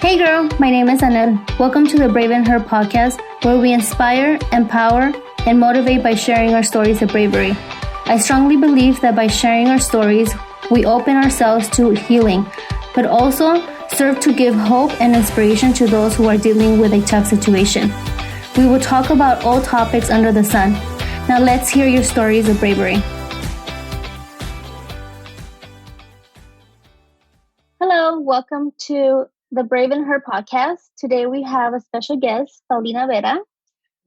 Hey girl, my name is Anel. Welcome to the Brave in Her podcast, where we inspire, empower, and motivate by sharing our stories of bravery. I strongly believe that by sharing our stories, we open ourselves to healing, but also serve to give hope and inspiration to those who are dealing with a tough situation. We will talk about all topics under the sun. Now let's hear your stories of bravery. Hello, welcome to the Brave in Her podcast. Today we have a special guest, Paulina Vera.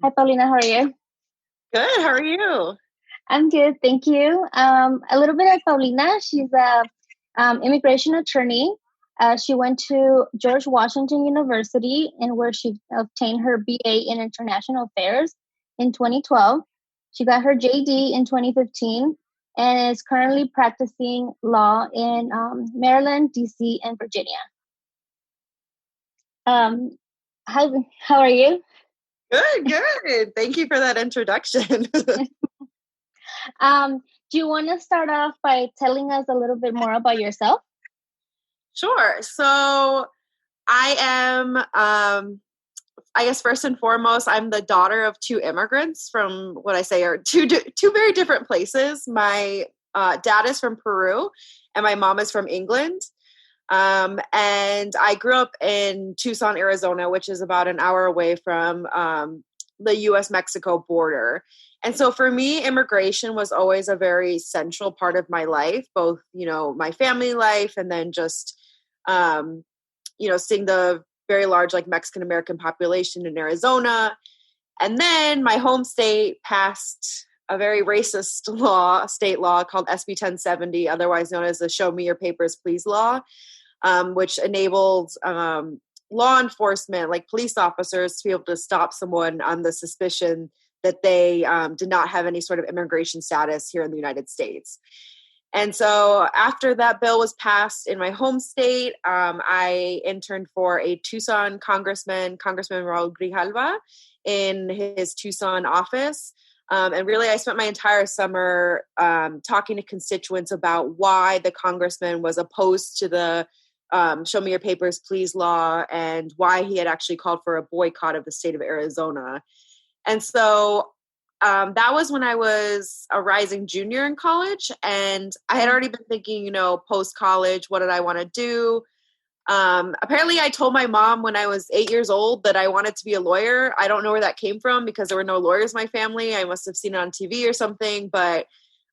Hi, Paulina. How are you? Good. How are you? I'm good. Thank you. A little bit of Paulina. She's a immigration attorney. She went to George Washington University, and where she obtained her BA in International Affairs in 2012. She got her JD in 2015 and is currently practicing law in Maryland, DC, and Virginia. How are you? Good. Thank you for that introduction. Do you want to start off by telling us a little bit more about yourself? Sure. So I am, I guess first and foremost, I'm the daughter of two immigrants from what I say are two very different places. My dad is from Peru and my mom is from England. And I grew up in Tucson, Arizona, which is about an hour away from the U.S.-Mexico border. And so for me, immigration was always a very central part of my life, both, my family life and then just, seeing the very large Mexican-American population in Arizona. And then my home state passed a very racist state law called SB 1070, otherwise known as the Show Me Your Papers, Please law, which enabled law enforcement, like police officers, to be able to stop someone on the suspicion that they did not have any sort of immigration status here in the United States. And so after that bill was passed in my home state, I interned for a Tucson Congressman Raul Grijalva, in his Tucson office. And really, I spent my entire summer talking to constituents about why the congressman was opposed to the Show Me Your Papers, Please law, and why he had actually called for a boycott of the state of Arizona. And so that was when I was a rising junior in college, and I had already been thinking, post-college, what did I want to do? Apparently I told my mom when I was 8 years old that I wanted to be a lawyer. I don't know where that came from because there were no lawyers in my family. I must have seen it on TV or something, but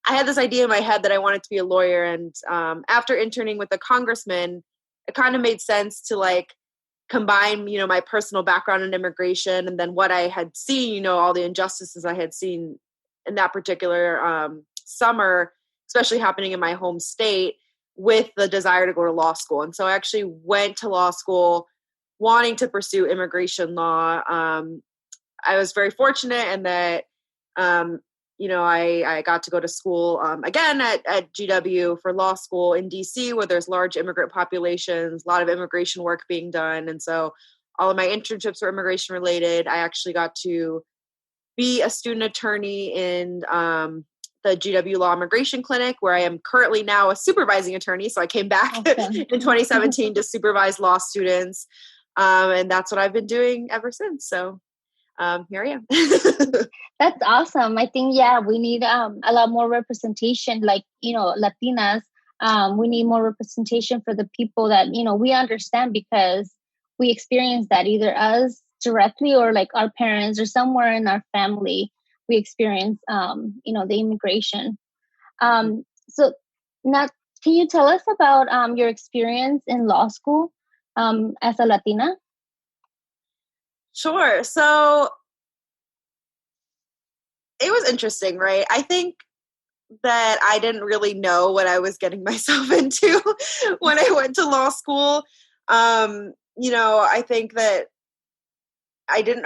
I had this idea in my head that I wanted to be a lawyer. And after interning with a congressman, it kind of made sense to combine, my personal background in immigration and then what I had seen, all the injustices I had seen in that particular summer, especially happening in my home state, with the desire to go to law school. And so I actually went to law school wanting to pursue immigration law. I was very fortunate in that, I got to go to school again at GW for law school in DC, where there's large immigrant populations, a lot of immigration work being done. And so all of my internships were immigration related. I actually got to be a student attorney in the GW Law Immigration Clinic, where I am currently now a supervising attorney. So I came back in 2017 to supervise law students. And that's what I've been doing ever since. So here I am. That's awesome. I think, we need a lot more representation, Latinas. We need more representation for the people that, we understand because we experience that either us directly or our parents or somewhere in our family. We experience, the immigration. So now, can you tell us about your experience in law school as a Latina? Sure. So it was interesting, right? I think that I didn't really know what I was getting myself into when I went to law school. I think that I didn't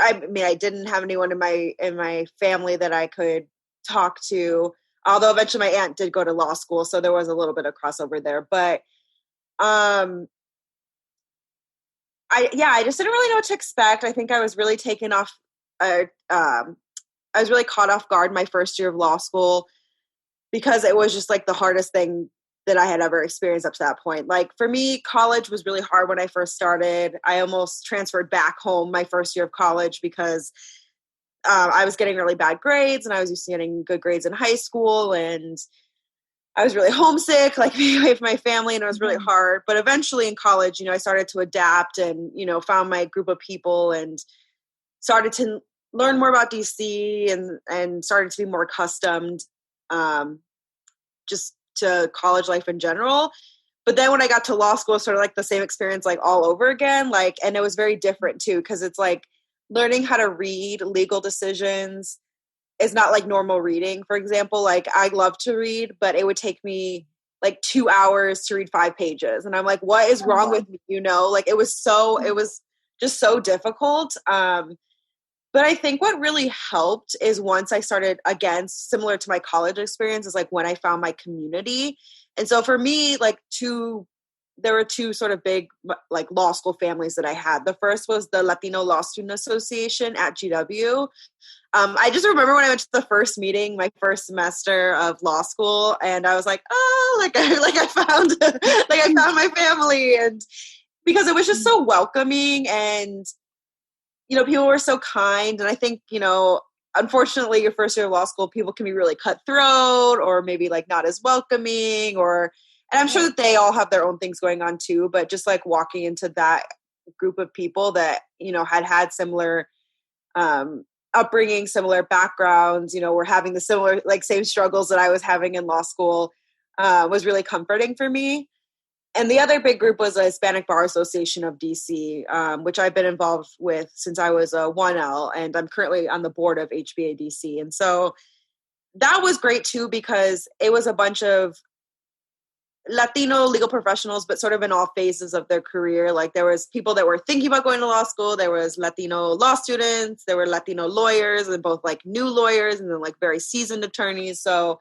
have anyone in my family that I could talk to, although eventually my aunt did go to law school. So there was a little bit of crossover there, but, I just didn't really know what to expect. I think I was really taken off, I was really caught off guard my first year of law school because it was just the hardest thing that I had ever experienced up to that point. Like for me, college was really hard when I first started. I almost transferred back home my first year of college because I was getting really bad grades and I was used to getting good grades in high school, and I was really homesick, like being away from my family, and it was really hard. But eventually in college, I started to adapt and, found my group of people and started to learn more about DC and started to be more accustomed just to college life in general. But then when I got to law school, sort of like the same experience, like all over again, like, and it was very different too, because it's like learning how to read legal decisions is not like normal reading. For example, like I love to read, but it would take me like 2 hours to read 5 pages. And I'm like, what is wrong with me? Like it was just so difficult. But I think what really helped is once I started, again, similar to my college experience, is like when I found my community. And so for me, like there were 2 sort of big like law school families that I had. The first was the Latino Law Student Association at GW. I just remember when I went to the first meeting, my first semester of law school, and I was like, oh, I found I found my family, and because it was just so welcoming, and people were so kind. And I think, unfortunately, your first year of law school, people can be really cutthroat or maybe like not as welcoming, and I'm sure that they all have their own things going on too, but just like walking into that group of people that, had similar upbringing, similar backgrounds, were having the similar, like same struggles that I was having in law school, was really comforting for me. And the other big group was the Hispanic Bar Association of DC, which I've been involved with since I was a 1L, and I'm currently on the board of HBA DC. And so that was great too, because it was a bunch of Latino legal professionals, but sort of in all phases of their career. Like there was people that were thinking about going to law school. There was Latino law students. There were Latino lawyers, and both like new lawyers and then like very seasoned attorneys. So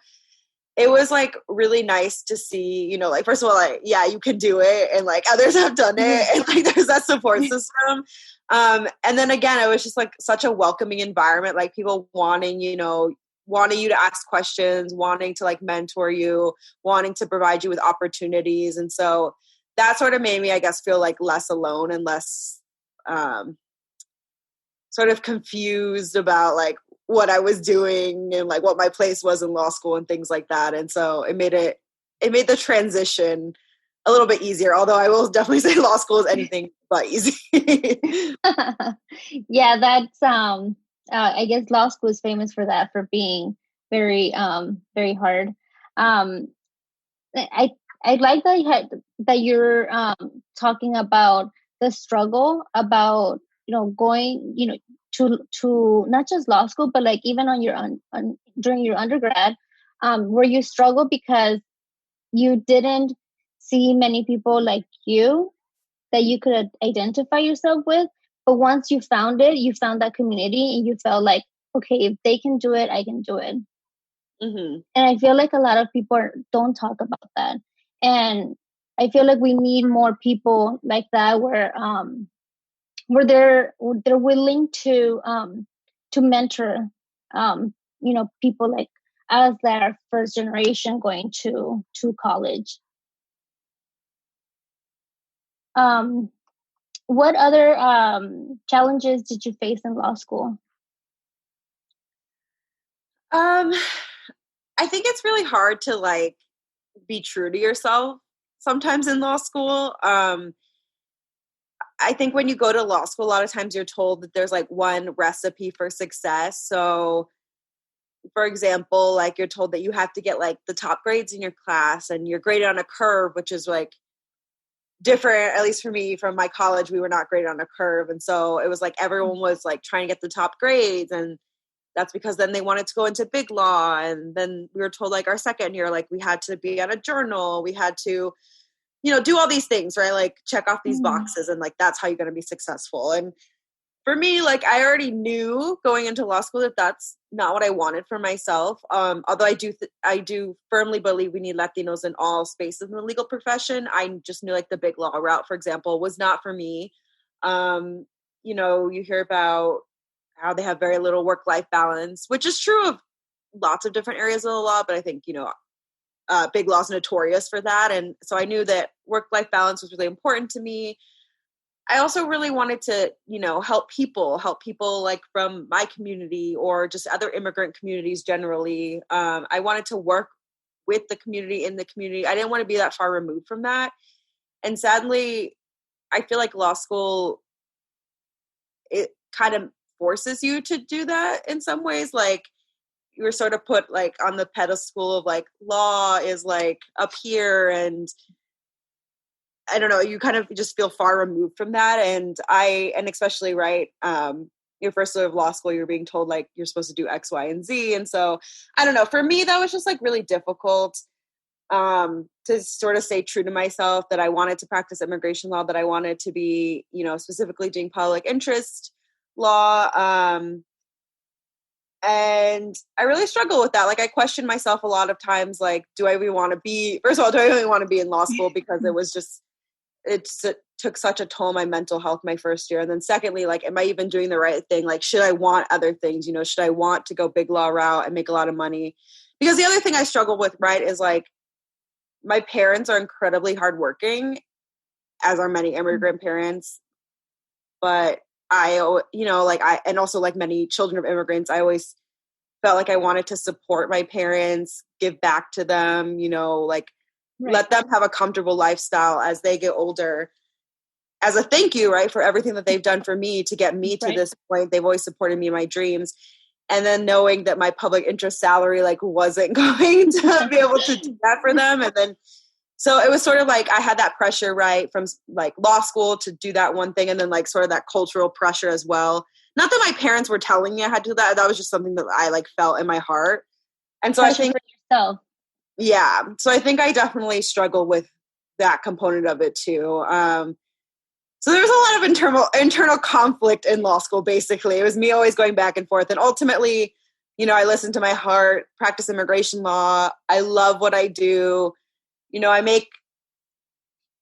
it was like really nice to see, like, first of all, like, yeah, you can do it. And like others have done it. And like, there's that support system. And then again, it was just like such a welcoming environment, like people wanting you to ask questions, wanting to like mentor you, wanting to provide you with opportunities. And so that sort of made me, I guess, feel like less alone and less sort of confused about like what I was doing and like what my place was in law school and things like that. And so it made the transition a little bit easier, although I will definitely say law school is anything but easy. Yeah, that's I guess law school is famous for that, for being very very hard. I like that you're talking about the struggle about going to not just law school, but like even on your during your undergrad, where you struggle because you didn't see many people like you that you could identify yourself with. But once you found that community, and you felt like, okay, if they can do it, I can do it. Mm-hmm. And I feel like a lot of people don't talk about that. And I feel like we need more people like that, where they're willing to mentor people like us that are first generation going to college. What other challenges did you face in law school? I think it's really hard to like be true to yourself sometimes in law school. I think when you go to law school, a lot of times you're told that there's like one recipe for success. So for example, like you're told that you have to get like the top grades in your class, and you're graded on a curve, which is like different, at least for me, from my college. We were not graded on a curve. And so it was like everyone was like trying to get the top grades, and that's because then they wanted to go into big law. And then we were told like our second year, like we had to be on a journal, we had to do all these things, right? Like check off these boxes, and like that's how you're going to be successful. And for me, like I already knew going into law school that that's not what I wanted for myself. Although I do firmly believe we need Latinos in all spaces in the legal profession. I just knew like the big law route, for example, was not for me. You hear about how they have very little work-life balance, which is true of lots of different areas of the law. But I think, big law is notorious for that. And so I knew that work-life balance was really important to me. I also really wanted to, help people like from my community or just other immigrant communities generally. I wanted to work with the community, in the community. I didn't want to be that far removed from that. And sadly, I feel like law school, it kind of forces you to do that in some ways. Like, you were sort of put like on the pedestal of like law is like up here, and I don't know, you kind of just feel far removed from that. And especially, right, your first year of law school, you're being told like you're supposed to do X, Y, and Z. And so I don't know, for me, that was just like really difficult to sort of stay true to myself, that I wanted to practice immigration law, that I wanted to be, specifically doing public interest law. And I really struggle with that. Like, I question myself a lot of times, like, do I even want to be in law school? Because it took such a toll on my mental health my first year. And then secondly, like, am I even doing the right thing? Like, should I want other things? Should I want to go big law route and make a lot of money? Because the other thing I struggle with, right, is like, my parents are incredibly hardworking, as are many immigrant parents. But and also like many children of immigrants, I always felt like I wanted to support my parents, give back to them, like, right, let them have a comfortable lifestyle as they get older, as a thank you, right, for everything that they've done for me to get me to this point. They've always supported me in my dreams. And then knowing that my public interest salary like wasn't going to be able to do that for them. And then, so it was sort of like I had that pressure, right, from like law school to do that one thing. And then like sort of that cultural pressure as well. Not that my parents were telling me I had to do that. That was just something that I like felt in my heart. And so pressure, I think, for yourself. Yeah. So I think I definitely struggle with that component of it too. So there was a lot of internal conflict in law school, basically. It was me always going back and forth. And ultimately, I listened to my heart, practice immigration law. I love what I do. I make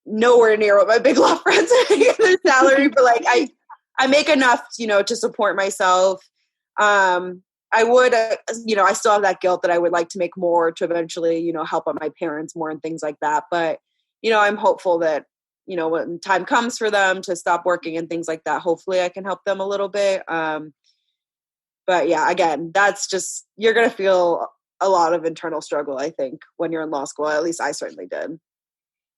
nowhere near what my big law friends make in their salary, but like I make enough, to support myself. I would, I still have that guilt that I would like to make more to eventually, help out my parents more and things like that. But, I'm hopeful that, when time comes for them to stop working and things like that, hopefully I can help them a little bit. But yeah, again, that's just, you're going to feel a lot of internal struggle, I think, when you're in law school. At least I certainly did.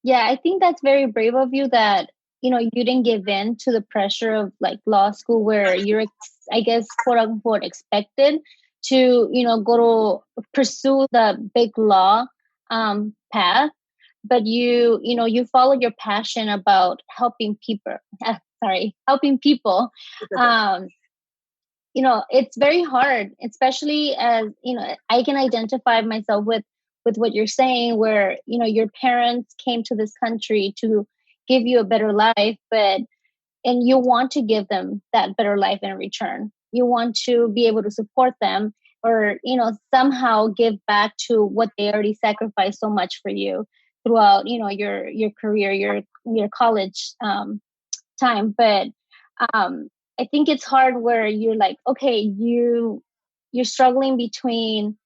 Yeah, I think that's very brave of you that, you didn't give in to the pressure of like law school where you're, I guess, quote unquote, expected to, go to pursue the big law path. But you follow your passion about helping people. Helping people. It's very hard, especially as, I can identify myself with what you're saying, where, your parents came to this country to give you a better life, and you want to give them that better life in return. You want to be able to support them or, somehow give back to what they already sacrificed so much for you throughout, your career, your college time. But I think it's hard where you're like, okay, you're struggling between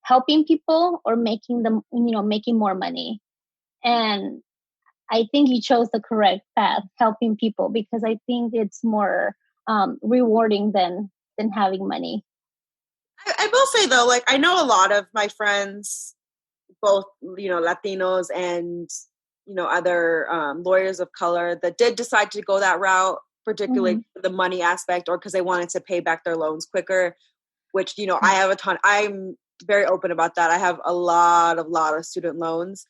helping people or making them, making more money. And I think you chose the correct path, helping people, because I think it's more rewarding than having money. I will say though, like, I know a lot of my friends, both, Latinos and, other lawyers of color that did decide to go that route, particularly for the money aspect or because they wanted to pay back their loans quicker, which, I have a ton. I'm very open about that. I have a lot of student loans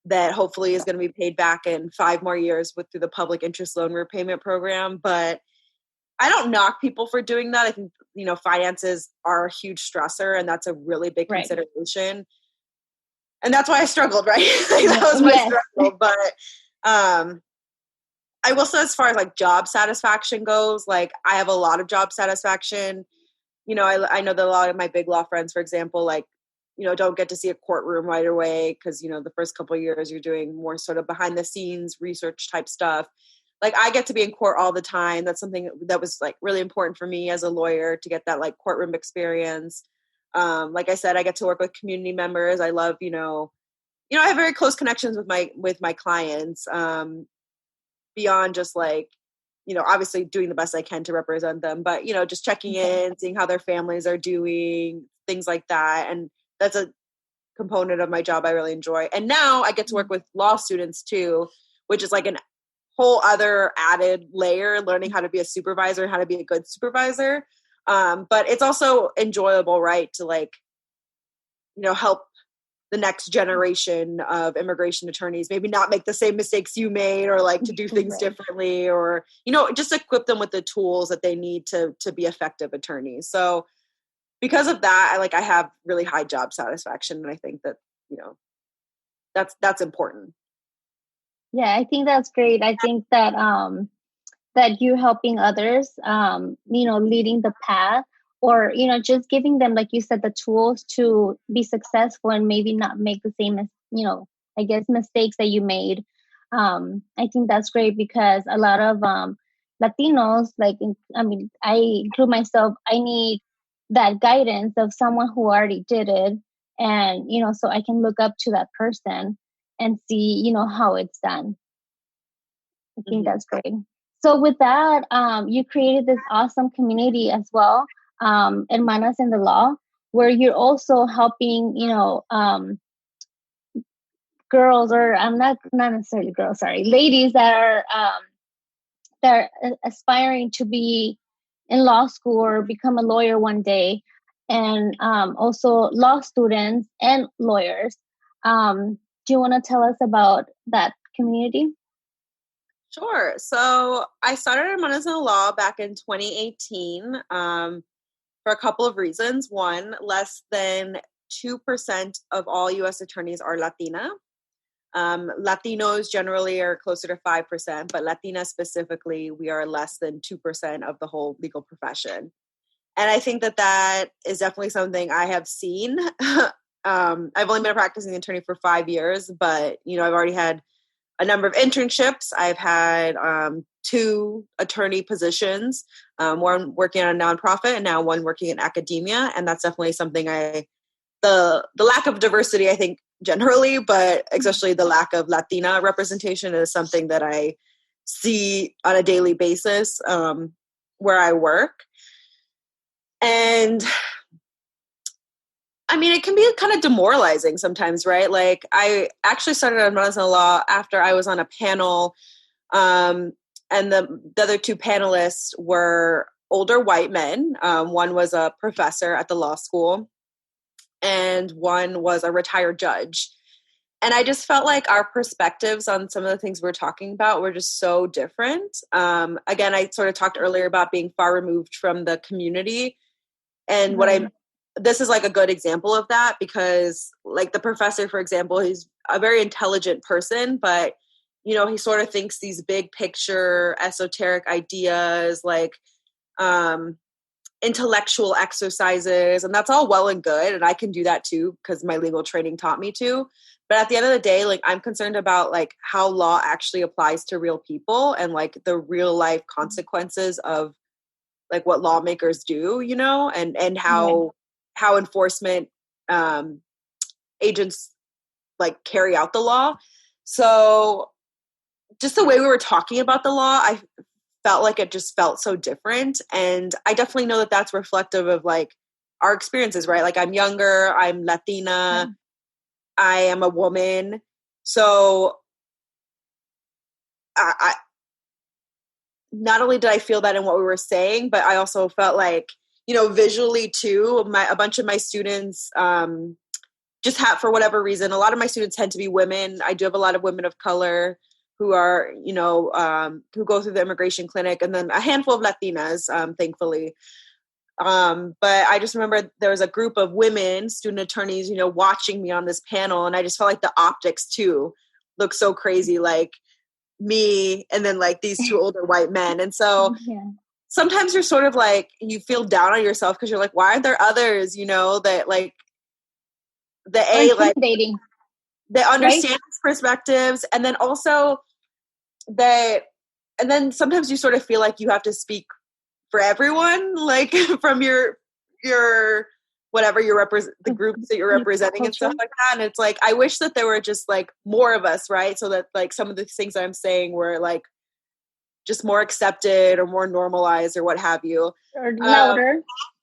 that hopefully is going to be paid back in 5 more years through the public interest loan repayment program. But I don't knock people for doing that. I think, finances are a huge stressor, and that's a really big consideration. And that's why I struggled, right? That was my struggle. But I will say, as far as like job satisfaction goes, like I have a lot of job satisfaction. I know that a lot of my big law friends, for example, like, don't get to see a courtroom right away because, the first couple of years you're doing more sort of behind the scenes research type stuff. Like I get to be in court all the time. That's something that was like really important for me as a lawyer to get that like courtroom experience. Like I said, I get to work with community members. I love, you know, I have very close connections with my clients, beyond just like, you know, obviously doing the best I can to represent them, but, you know, just checking in, seeing how their families are doing, things like that. And that's a component of my job I really enjoy. And now I get to work with law students too, which is like an whole other added layer, learning how to be a supervisor and how to be a good supervisor. But it's also enjoyable, right, to like, you know, help the next generation of immigration attorneys maybe not make the same mistakes you made, or like to do things differently, or, you know, just equip them with the tools that they need to be effective attorneys. So because of that, I have really high job satisfaction. And I think that, you know, that's important. Yeah, I think that's great. I think that that you helping others, you know, leading the path, or, you know, just giving them, like you said, the tools to be successful and maybe not make the same, you know, I guess, mistakes that you made. I think that's great, because a lot of Latinos, like, I mean, I include myself, I need that guidance of someone who already did it. And, you know, so I can look up to that person and see, you know, how it's done. I think that's great. So with that, you created this awesome community as well, Hermanas in the Law, where you're also helping, you know, girls, or I'm not necessarily girls, sorry, ladies that are aspiring to be in law school or become a lawyer one day, and also law students and lawyers. Do you want to tell us about that community? Sure. So I started Hermanas in the Law back in 2018 for a couple of reasons. One, less than 2% of all U.S. attorneys are Latina. Latinos generally are closer to 5%, but Latina specifically, we are less than 2% of the whole legal profession. And I think that is definitely something I have seen. I've only been a practicing attorney for 5 years, but, you know, I've already had a number of internships. I've had 2 attorney positions, one working on a nonprofit and now one working in academia. And that's definitely something the lack of diversity, I think, generally, but especially the lack of Latina representation is something that I see on a daily basis where I work. And I mean, it can be kind of demoralizing sometimes, right? Like, I actually started on Hermanas in the Law after I was on a panel, and the other 2 panelists were older white men. One was a professor at the law school, and one was a retired judge. And I just felt like our perspectives on some of the things we're talking about were just so different. Again, I sort of talked earlier about being far removed from the community. And this is like a good example of that, because like the professor, for example, he's a very intelligent person, but, you know, he sort of thinks these big picture esoteric ideas, like intellectual exercises, and that's all well and good. And I can do that too, because my legal training taught me to. But at the end of the day, like, I'm concerned about like how law actually applies to real people, and like the real life consequences of like what lawmakers do, you know, and how enforcement agents like carry out the law. So just the way we were talking about the law, I felt like it just felt so different. And I definitely know that that's reflective of like our experiences, right? Like, I'm younger, I'm Latina, I am a woman. So I not only did I feel that in what we were saying, but I also felt like, you know, visually too, a bunch of my students just have, for whatever reason, a lot of my students tend to be women. I do have a lot of women of color who are, you know, who go through the immigration clinic, and then a handful of Latinas, thankfully. But I just remember there was a group of women student attorneys, you know, watching me on this panel, and I just felt like the optics too looked so crazy, like me and then like these 2 older white men. And so sometimes you're sort of like, you feel down on yourself because you're like, why aren't there others, you know, that like like they understand these perspectives, and then also and then sometimes you sort of feel like you have to speak for everyone, like from your whatever the groups that you're representing and stuff like that. And it's like, I wish that there were just like more of us, right? So that like some of the things I'm saying were like just more accepted or more normalized or what have you. Or louder.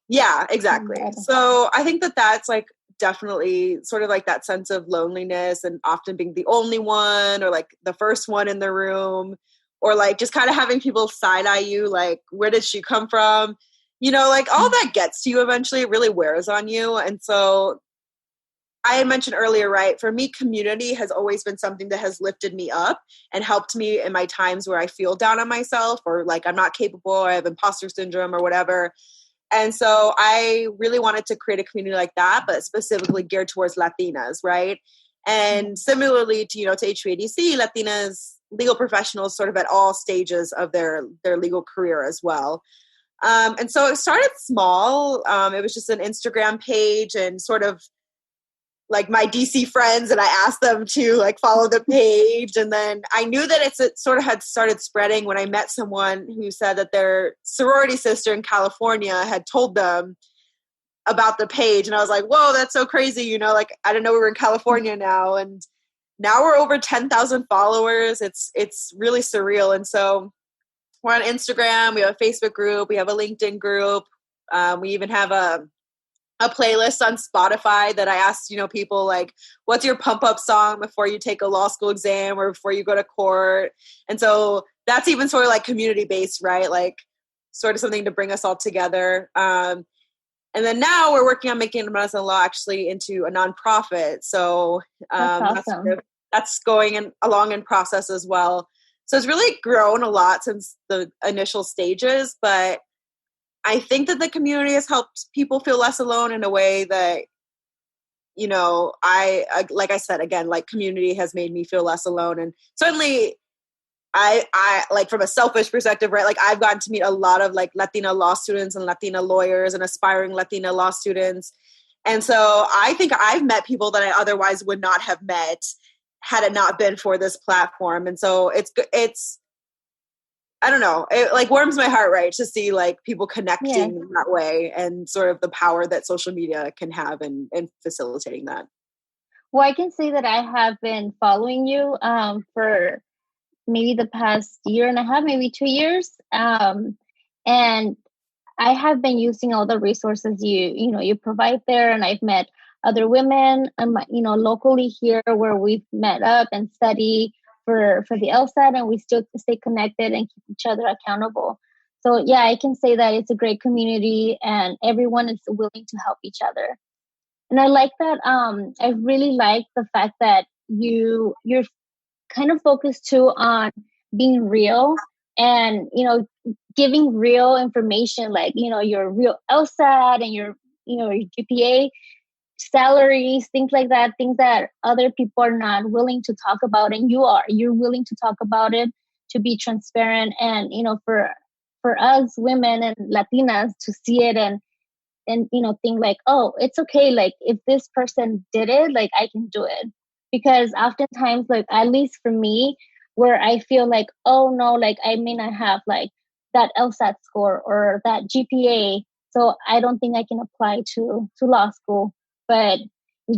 Yeah, exactly. So I think that that's like definitely sort of like that sense of loneliness and often being the only one or like the first one in the room, or like just kind of having people side eye you, like, where did she come from? You know, like all that gets to you eventually. It really wears on you. And so I had mentioned earlier, right, for me, community has always been something that has lifted me up and helped me in my times where I feel down on myself or like I'm not capable, or I have imposter syndrome or whatever. And so I really wanted to create a community like that, but specifically geared towards Latinas, right? And similarly to, you know, to HVADC, Latinas, legal professionals sort of at all stages of their legal career as well. And so it started small. It was just an Instagram page and sort of like my DC friends, and I asked them to like follow the page. And then I knew that it sort of had started spreading when I met someone who said that their sorority sister in California had told them about the page. And I was like, whoa, that's so crazy. You know, like I didn't know we were in California now. And now we're over 10,000 followers. It's really surreal. And so we're on Instagram, we have a Facebook group, we have a LinkedIn group. We even have a playlist on Spotify that I asked, you know, people like, what's your pump up song before you take a law school exam or before you go to court? And so that's even sort of like community based, right? Like sort of something to bring us all together. And then now we're working on making Medicine Law actually into a nonprofit. So that's awesome. That's going along in process as well. So it's really grown a lot since the initial stages, but I think that the community has helped people feel less alone in a way that, you know, I like I said, again, like community has made me feel less alone. And certainly I like from a selfish perspective, right? Like I've gotten to meet a lot of like Latina law students and Latina lawyers and aspiring Latina law students. And so I think I've met people that I otherwise would not have met had it not been for this platform. And so it's I don't know, it like warms my heart, right, to see like people connecting that way and sort of the power that social media can have in facilitating that. Well, I can say that I have been following you for maybe the past year and a half, maybe 2 years. And I have been using all the resources you provide there. And I've met other women, you know, locally here where we've met up and study for the LSAT, and we still stay connected and keep each other accountable. So yeah, I can say that it's a great community and everyone is willing to help each other. And I like that. I really like the fact that you're kind of focused too on being real and, you know, giving real information, like, you know, your real LSAT and your GPA, salaries, things like that, things that other people are not willing to talk about, and you're willing to talk about it, to be transparent, and, you know, for us women and Latinas to see it and you know, think like, oh, it's okay, like if this person did it, like I can do it. Because oftentimes, like at least for me, where I feel like, oh no, like I may not have like that LSAT score or that GPA, so I don't think I can apply to law school. But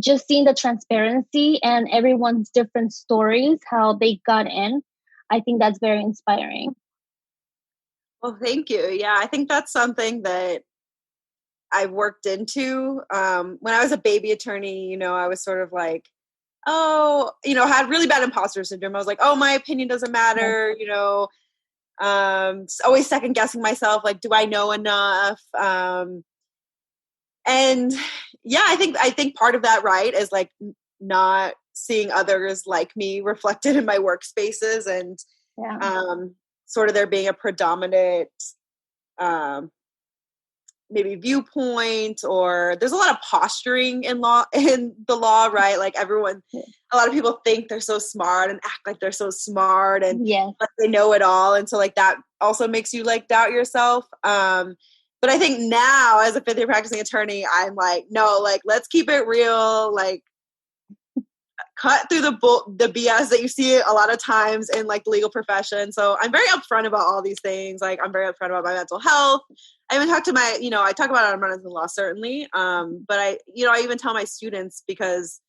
just seeing the transparency and everyone's different stories, how they got in, I think that's very inspiring. Well, thank you. Yeah, I think that's something that I've worked into. When I was a baby attorney, you know, I was sort of like, oh, you know, had really bad imposter syndrome. I was like, oh, my opinion doesn't matter, you know, always second guessing myself, like, do I know enough? And yeah, I think part of that, right, is like not seeing others like me reflected in my workspaces, and sort of there being a predominant maybe viewpoint, or there's a lot of posturing in the law, right? Like everyone, a lot of people think they're so smart and act like they're so smart and like they know it all. And so like that also makes you like doubt yourself. But I think now as a 5th year practicing attorney, I'm like, no, like let's keep it real. Like cut through the BS that you see a lot of times in like the legal profession. So I'm very upfront about all these things. Like I'm very upfront about my mental health. I even talk to my, I talk about it on mental law certainly. But I even tell my students, because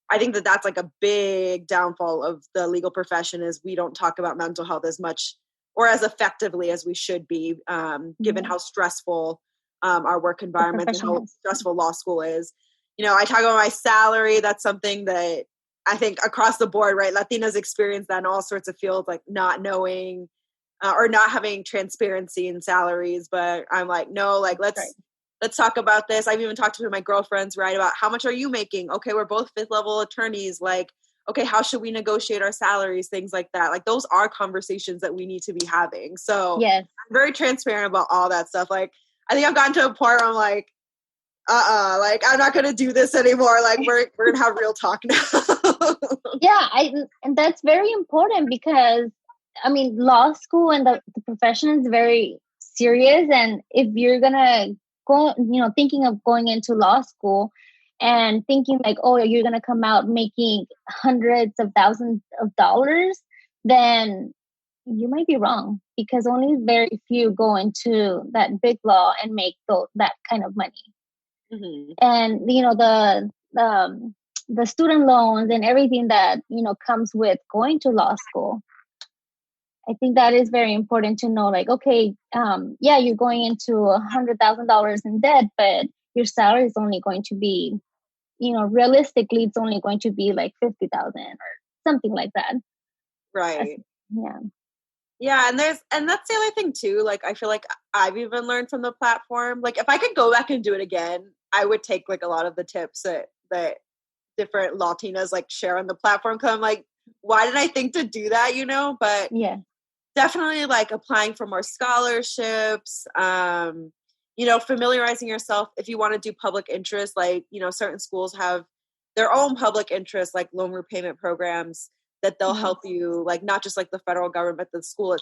I think that that's like a big downfall of the legal profession, is we don't talk about mental health as much or as effectively as we should be, given how stressful our work environment and how stressful law school is. I talk about my salary. That's something that I think across the board, right? Latinas experience that in all sorts of fields, like not knowing or not having transparency in salaries. But I'm like, no, like let's talk about this. I've even talked to my girlfriends, right, about how much are you making? Okay, we're both 5th level attorneys. Like, okay, how should we negotiate our salaries? Things like that. Like those are conversations that we need to be having. So yes. I'm very transparent about all that stuff. Like I think I've gotten to a point where I'm like, like I'm not gonna do this anymore. Like we're gonna have real talk now. Yeah, and that's very important, because I mean law school and the profession is very serious, and if you're gonna go, thinking of going into law school and thinking like, oh, you're gonna come out making hundreds of thousands of dollars, then you might be wrong, because only very few go into that big law and make that kind of money. Mm-hmm. And the student loans and everything that comes with going to law school, I think that is very important to know. Like, okay, you're going into $100,000 in debt, but your salary is only going to be, realistically, it's only going to be like 50,000 or something like that. Right. Yeah. Yeah, and that's the other thing too. Like I feel like I've even learned from the platform. Like if I could go back and do it again, I would take like a lot of the tips that different Latinas like share on the platform. Cause I'm like, why did I think to do that? But yeah, definitely like applying for more scholarships. Familiarizing yourself if you want to do public interest. Like certain schools have their own public interest, like loan repayment programs that they'll help you, like not just like the federal government, but the school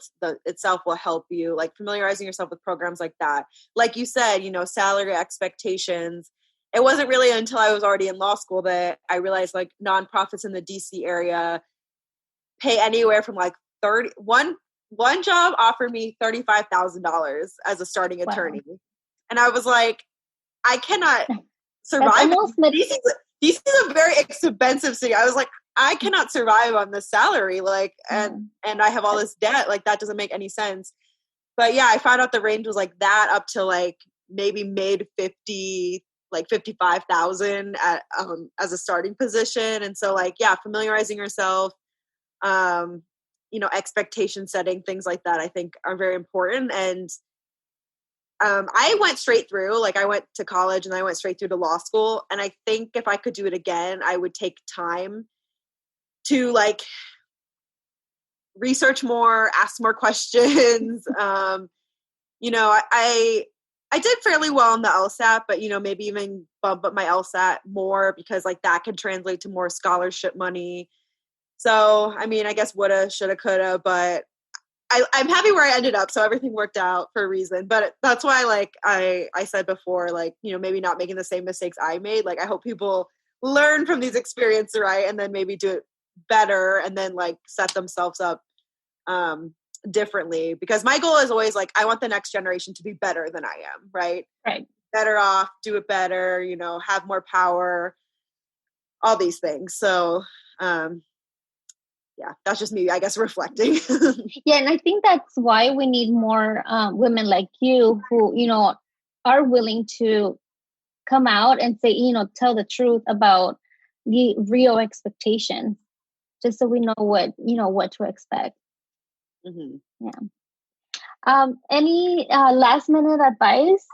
itself will help you, like familiarizing yourself with programs like that. Like you said, salary expectations. It wasn't really until I was already in law school that I realized like nonprofits in the DC area pay anywhere from like one job offered me $35,000 as a starting attorney. And I was like, I cannot survive. DC is a very expensive city. I was like, I cannot survive on this salary, like, and I have all this debt. Like, that doesn't make any sense. But yeah, I found out the range was like that up to like maybe mid 50, like 55,000 at as a starting position. And so like, yeah, familiarizing yourself, expectation setting, things like that, I think are very important. And I went straight through, like I went to college and I went straight through to law school. And I think if I could do it again, I would take time to like research more, ask more questions. I did fairly well on the LSAT, but maybe even bump up my LSAT more, because like that can translate to more scholarship money. So, I mean, I guess woulda, shoulda, coulda, but I'm happy where I ended up. So everything worked out for a reason. But that's why, like I said before, like, maybe not making the same mistakes I made. Like, I hope people learn from these experiences, right? And then maybe do it better, and then like set themselves up differently. Because my goal is always like, I want the next generation to be better than I am, right? Right. Better off, do it better, have more power, all these things. So, yeah, that's just me, I guess, reflecting. Yeah, and I think that's why we need more women like you who, are willing to come out and say, tell the truth about the real expectations, just so we know what to expect. Mm-hmm. Yeah. Any last minute advice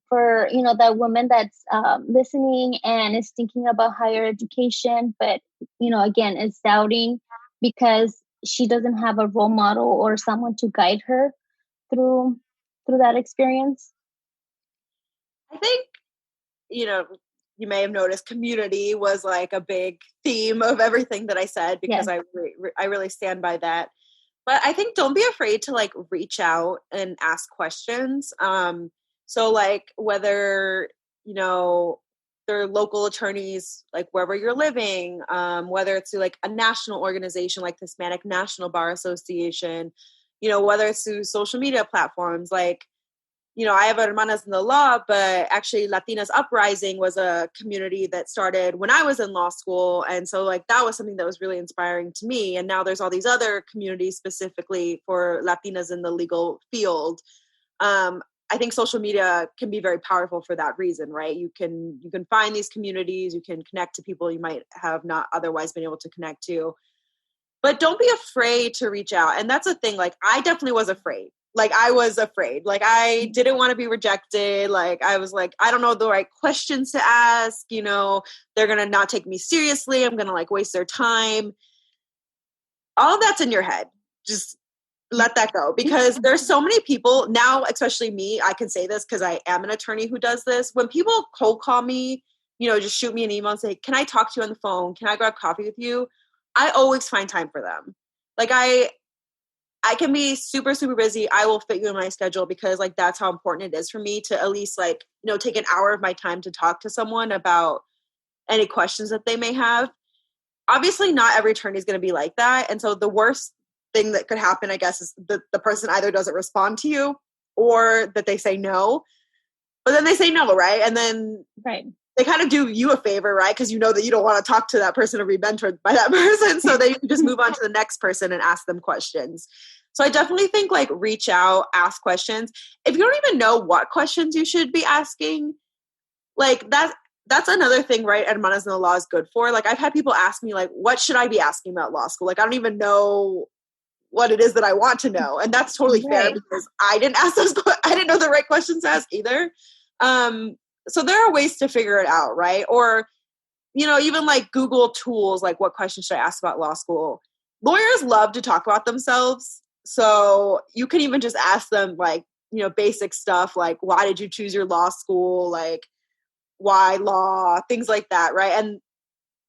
for that woman that's listening and is thinking about higher education, but again is doubting because she doesn't have a role model or someone to guide her through that experience? I think you may have noticed community was like a big theme of everything that I said, because yes. I really stand by that. But I think don't be afraid to like reach out and ask questions. So like whether, their local attorneys, like wherever you're living, whether it's through like a national organization like the Hispanic National Bar Association, you know, whether it's through social media platforms, like, you know, I have hermanas in the law, but actually Latinas Uprising was a community that started when I was in law school. And so like, that was something that was really inspiring to me. And now there's all these other communities specifically for Latinas in the legal field. I think social media can be very powerful for that reason, right? You can find these communities, you can connect to people you might have not otherwise been able to connect to. But don't be afraid to reach out. And that's the thing, like, I definitely was afraid. Like, I was afraid. Like, I didn't want to be rejected. Like, I was like, I don't know the right questions to ask. You know, they're going to not take me seriously. I'm going to, like, waste their time. All of that's in your head. Just let that go. Because there's so many people now, especially me, I can say this because I am an attorney who does this. When people cold call me, you know, just shoot me an email and say, can I talk to you on the phone? Can I grab coffee with you? I always find time for them. Like, I can be super, super busy. I will fit you in my schedule because like, that's how important it is for me to at least like, you know, take an hour of my time to talk to someone about any questions that they may have. Obviously not every attorney is going to be like that. And so the worst thing that could happen, I guess, is that the person either doesn't respond to you or that they say no, but then they say no. Right. And then they kind of do you a favor, right? Because you know that you don't want to talk to that person or be mentored by that person. So they just move on to the next person and ask them questions. So I definitely think like reach out, ask questions. If you don't even know what questions you should be asking, like that's another thing, right? Hermanas in the Law is good for. Like I've had people ask me like, what should I be asking about law school? Like I don't even know what it is that I want to know. And that's totally fair because I didn't ask I didn't know the right questions to ask either. So there are ways to figure it out, right? Or, you know, even like Google tools, like what questions should I ask about law school? Lawyers love to talk about themselves. So you can even just ask them like, you know, basic stuff like, why did you choose your law school? Like, why law? Things like that, right? And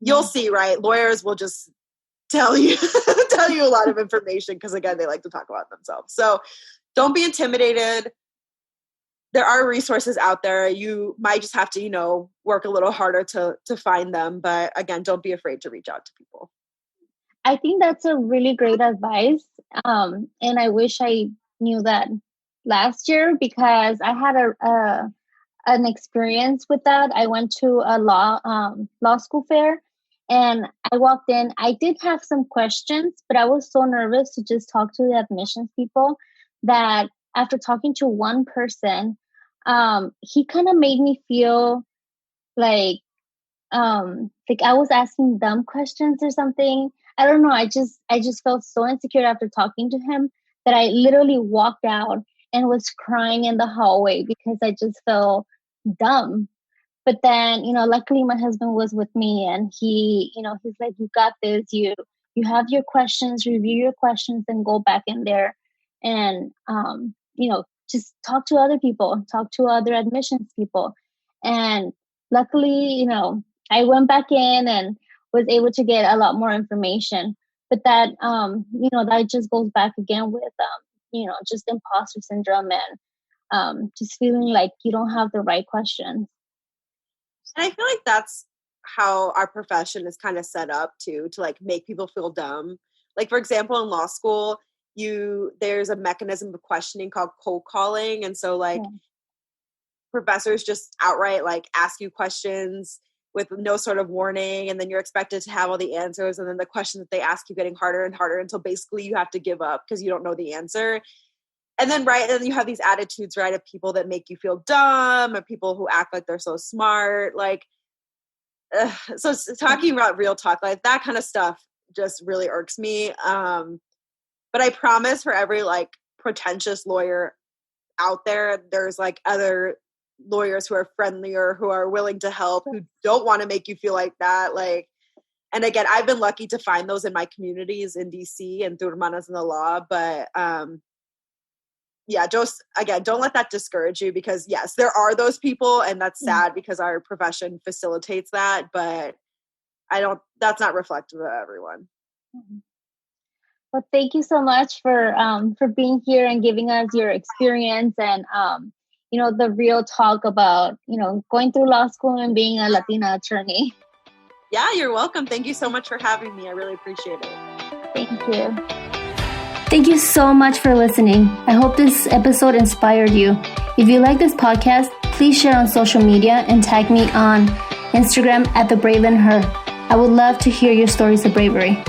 you'll see, right? Lawyers will just tell you a lot of information because, again, they like to talk about themselves. So don't be intimidated. There are resources out there. You might just have to, you know, work a little harder to find them. But again, don't be afraid to reach out to people. I think that's a really great advice. And I wish I knew that last year because I had an experience with that. I went to a law school fair and I walked in. I did have some questions, but I was so nervous to just talk to the admissions people that after talking to one person, he kind of made me feel like I was asking dumb questions or something. I don't know. I just felt so insecure after talking to him that I literally walked out and was crying in the hallway because I just felt dumb. But then, you know, luckily my husband was with me and he, you know, he's like, you got this. You have your questions, review your questions and go back in there and, you know, just talk to other people, talk to other admissions people. And luckily, you know, I went back in and was able to get a lot more information. But that, you know, that just goes back again with, you know, just imposter syndrome and just feeling like you don't have the right questions. And I feel like that's how our profession is kind of set up to like make people feel dumb. Like, for example, in law school, there's a mechanism of questioning called cold calling. And so like professors just outright like ask you questions with no sort of warning. And then you're expected to have all the answers. And then the questions that they ask you getting harder and harder until basically you have to give up because you don't know the answer. And then, right, and then you have these attitudes, right, of people that make you feel dumb or people who act like they're so smart. Like, so talking about real talk, like that kind of stuff just really irks me. But I promise for every like pretentious lawyer out there, there's like other lawyers who are friendlier, who are willing to help, who don't want to make you feel like that. Like, and again, I've been lucky to find those in my communities in DC and through Hermanas in the Law. But yeah, just again, don't let that discourage you because yes, there are those people and that's sad because our profession facilitates that, but that's not reflective of everyone. Well, thank you so much for being here and giving us your experience and, the real talk about, going through law school and being a Latina attorney. Yeah, you're welcome. Thank you so much for having me. I really appreciate it. Thank you. Thank you so much for listening. I hope this episode inspired you. If you like this podcast, please share on social media and tag me on Instagram @TheBraveandHer. I would love to hear your stories of bravery.